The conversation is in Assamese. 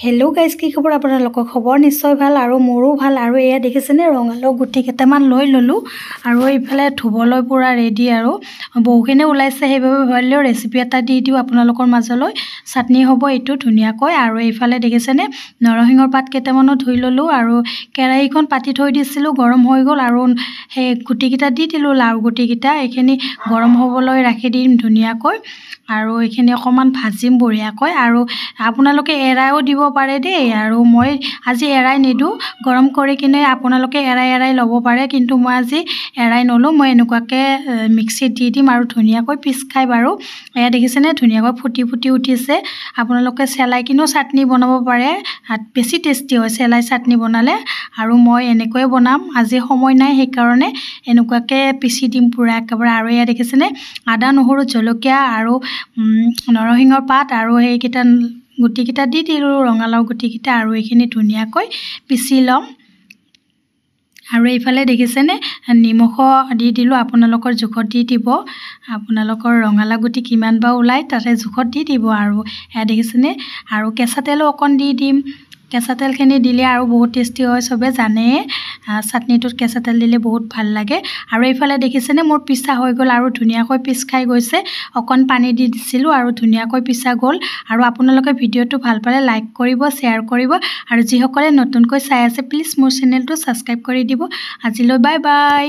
হেল্ল' গাইজ, কি খবৰ আপোনালোকৰ? খবৰ নিশ্চয় ভাল আৰু মোৰো ভাল। আৰু এয়া দেখিছেনে, ৰঙালাও গুটি কেইটামান লৈ ল'লোঁ আৰু এইফালে ধুবলৈ পূৰা ৰেডি। আৰু বহুখিনি ওলাইছে, সেইবাবে ভাবিলোঁ ৰেচিপি এটা দি দিওঁ আপোনালোকৰ মাজলৈ। চাটনি হ'ব এইটো ধুনীয়াকৈ। আৰু এইফালে দেখিছেনে, নৰসিংহৰ পাত কেইটামানো ধুই ল'লোঁ আৰু কেৰাহীখন পাতি থৈ দিছিলোঁ, গৰম হৈ গ'ল আৰু সেই গুটিকেইটা দি দিলোঁ, লাও গুটিকেইটা। এইখিনি গৰম হ'বলৈ ৰাখি দিম ধুনীয়াকৈ। আৰু এইখিনি অকণমান ভাজিম বঢ়িয়াকৈ। আৰু আপোনালোকে এৰাইও দিব পাৰে দেই। আৰু মই আজি এৰাই নিদিওঁ, গৰম কৰি কিনে আপোনালোকে এৰাই ল'ব পাৰে, কিন্তু মই আজি এৰাই নলওঁ। মই এনেকুৱাকৈ মিক্সিত দি দিম আৰু ধুনীয়াকৈ পিচ খাই বাৰু। এয়া দেখিছেনে, ধুনীয়াকৈ ফুটি ফুটি উঠিছে। আপোনালোকে চেলাই কিনেও চাটনি বনাব পাৰে, বেছি টেষ্টি হয় চেলাই চাটনি বনালে। আৰু মই এনেকৈয়ে বনাম, আজি সময় নাই সেইকাৰণে এনেকুৱাকৈ পিচি দিম পূৰা একেবাৰে। আৰু এয়া দেখিছেনে, আদা নহৰু জলকীয়া আৰু নৰসিংহৰ পাত আৰু সেইকেইটা গুটিকেইটা দি দিলোঁ, ৰঙালাও গুটিকেইটা। আৰু এইখিনি ধুনীয়াকৈ পিচি ল'ম। আৰু এইফালে দেখিছেনে, নিমখ দি দিলোঁ, আপোনালোকৰ জোখত দি দিব। আপোনালোকৰ ৰঙালাও গুটি কিমান বা ওলায় তাতে জোখত দি দিব। আৰু এয়া দেখিছেনে, আৰু কেঁচা তেলো অকণ দি দিম। কেঁচা তেলখিনি দিলে আৰু বহুত টেষ্টি হয়, চবে জানেই চাটনিটোত কেঁচা তেল দিলে বহুত ভাল লাগে। আৰু এইফালে দেখিছেনে, মোৰ পিচা হৈ গ'ল আৰু ধুনীয়াকৈ পিচ খাই গৈছে। অকণ পানী দি দিছিলোঁ আৰু ধুনীয়াকৈ পিচা গ'ল। আৰু আপোনালোকে ভিডিঅ'টো ভাল পালে লাইক কৰিব, শ্বেয়াৰ কৰিব। আৰু যিসকলে নতুনকৈ চাই আছে, প্লিজ মোৰ চেনেলটো ছাবস্ক্ৰাইব কৰি দিব। আজিলৈ বাই বাই।